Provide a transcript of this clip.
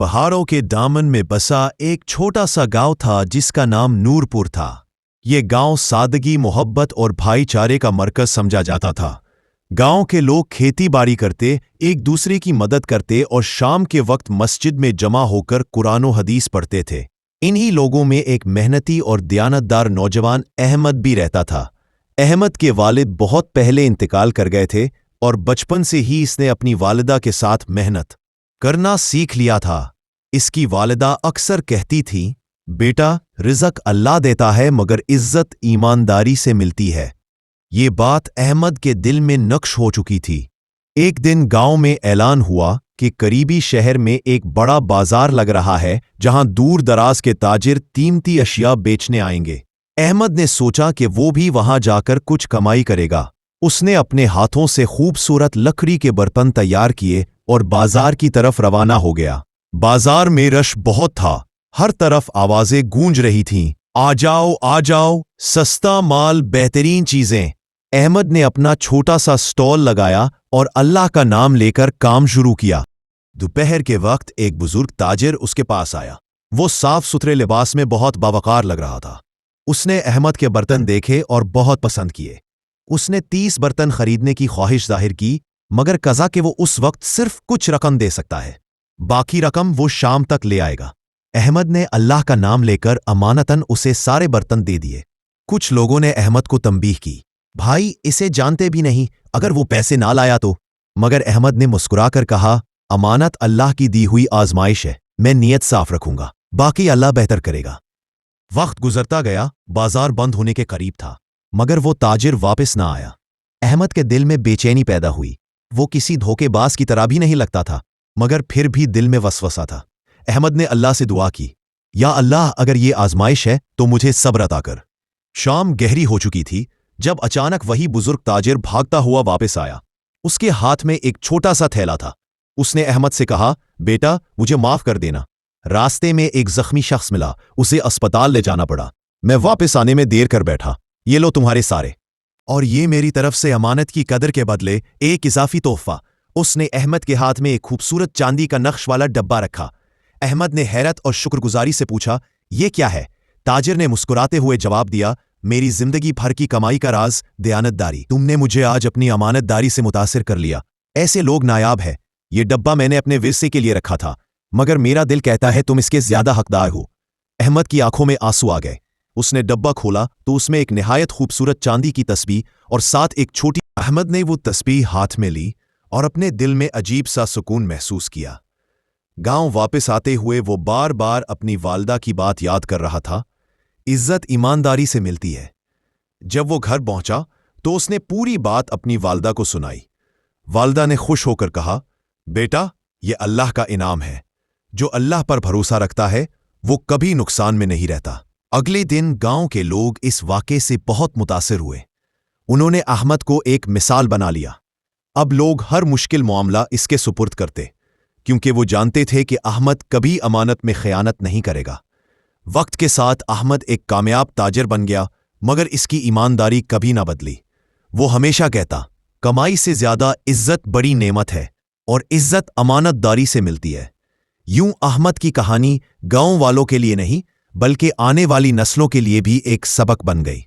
पहाड़ों के दामन में बसा एक छोटा सा गांव था जिसका नाम नूरपुर था। ये गांव सादगी, मोहब्बत और भाईचारे का मरकज समझा जाता था। गांव के लोग खेती बाड़ी करते, एक दूसरे की मदद करते और शाम के वक्त मस्जिद में जमा होकर कुरान और हदीस पढ़ते थे। इन्हीं लोगों में एक मेहनती और दयानतदार नौजवान अहमद भी रहता था। अहमद के वालिद बहुत पहले इंतकाल कर गए थे और बचपन से ही इसने अपनी वालिदा के साथ मेहनत करना सीख लिया था। इसकी वालिदा अक्सर कहती थी, बेटा, रिज़्क अल्लाह देता है मगर इज्जत ईमानदारी से मिलती है। ये बात अहमद के दिल में नक्श हो चुकी थी। एक दिन गांव में ऐलान हुआ कि करीबी शहर में एक बड़ा बाजार लग रहा है जहां दूर दराज के ताजिर कीमती अशिया बेचने आएंगे। अहमद ने सोचा कि वो भी वहां जाकर कुछ कमाई करेगा। उसने अपने हाथों से खूबसूरत लकड़ी के बर्तन तैयार किए और बाजार की तरफ रवाना हो गया। बाजार में रश बहुत था, हर तरफ आवाजें गूंज रही थीं, आ जाओ, सस्ता माल, बेहतरीन चीजें। अहमद ने अपना छोटा सा स्टॉल लगाया और अल्लाह का नाम लेकर काम शुरू किया। दोपहर के वक्त एक बुजुर्ग ताजिर उसके पास आया। वो साफ सुथरे लिबास में बहुत बावकार लग रहा था। उसने अहमद के बर्तन देखे और बहुत पसंद किए। उसने 30 बर्तन खरीदने की ख्वाहिश जाहिर की, मगर कहा कि वो उस वक्त सिर्फ कुछ रकम दे सकता है, बाकी रकम वो शाम तक ले आएगा। अहमद ने अल्लाह का नाम लेकर अमानतन उसे सारे बर्तन दे दिए। कुछ लोगों ने अहमद को तंबीह की, भाई, इसे जानते भी नहीं, अगर वो पैसे ना लाया तो। मगर अहमद ने मुस्कुराकर कहा, अमानत अल्लाह की दी हुई आजमाइश है, मैं नीयत साफ रखूंगा, बाकी अल्लाह बेहतर करेगा। वक्त गुजरता गया, बाजार बंद होने के करीब था, मगर वो ताजिर वापस ना आया। अहमद के दिल में बेचैनी पैदा हुई। वो किसी धोखेबाज की तरह भी नहीं लगता था, मगर फिर भी दिल में वसवसा था। अहमद ने अल्लाह से दुआ की, या अल्लाह, अगर ये आजमाइश है तो मुझे सब्र अता कर। शाम गहरी हो चुकी थी जब अचानक वही बुजुर्ग ताजिर भागता हुआ वापस आया। उसके हाथ में एक छोटा सा थैला था। उसने अहमद से कहा, बेटा, मुझे माफ कर देना, रास्ते में एक जख्मी शख्स मिला, उसे अस्पताल ले जाना पड़ा, मैं वापस आने में देर कर बैठा, ये लो तुम्हारे सारे, और ये मेरी तरफ से अमानत की कदर के बदले एक इजाफी तोहफा। उसने अहमद के हाथ में एक खूबसूरत चांदी का नक्श वाला डब्बा रखा। अहमद ने हैरत और शुक्रगुजारी से पूछा, ये क्या है? ताजिर ने मुस्कुराते हुए जवाब दिया, मेरी जिंदगी भर की कमाई का राज दयानतदारी। तुमने मुझे आज अपनी अमानतदारी से मुतासिर कर लिया। ऐसे लोग नायाब है। ये डब्बा मैंने अपने विरसे के लिए रखा था, मगर मेरा दिल कहता है तुम इसके ज्यादा हकदार हो। अहमद की आंखों में आंसू आ गए। उसने डब्बा खोला तो उसमें एक निहायत खूबसूरत चांदी की तस्बीह और साथ एक छोटी। अहमद ने वो तस्बीह हाथ में ली और अपने दिल में अजीब सा सुकून महसूस किया। गांव वापस आते हुए वो बार बार अपनी वालदा की बात याद कर रहा था, इज्जत ईमानदारी से मिलती है। जब वो घर पहुंचा तो उसने पूरी बात अपनी वालदा को सुनाई। वालदा ने खुश होकर कहा, बेटा, ये अल्लाह का इनाम है। जो अल्लाह पर भरोसा रखता है वो कभी नुकसान में नहीं रहता। अगले दिन गांव के लोग इस वाक़े से बहुत मुतासिर हुए। उन्होंने अहमद को एक मिसाल बना लिया। अब लोग हर मुश्किल मामला इसके सुपुर्द करते, क्योंकि वो जानते थे कि अहमद कभी अमानत में खयानत नहीं करेगा। वक्त के साथ अहमद एक कामयाब ताजिर बन गया, मगर इसकी ईमानदारी कभी ना बदली। वो हमेशा कहता, कमाई से ज्यादा इज्जत बड़ी नेमत है और इज्जत अमानतदारी से मिलती है। यूं अहमद की कहानी गांव वालों के लिए नहीं, बल्कि आने वाली नस्लों के लिए भी एक सबक बन गई।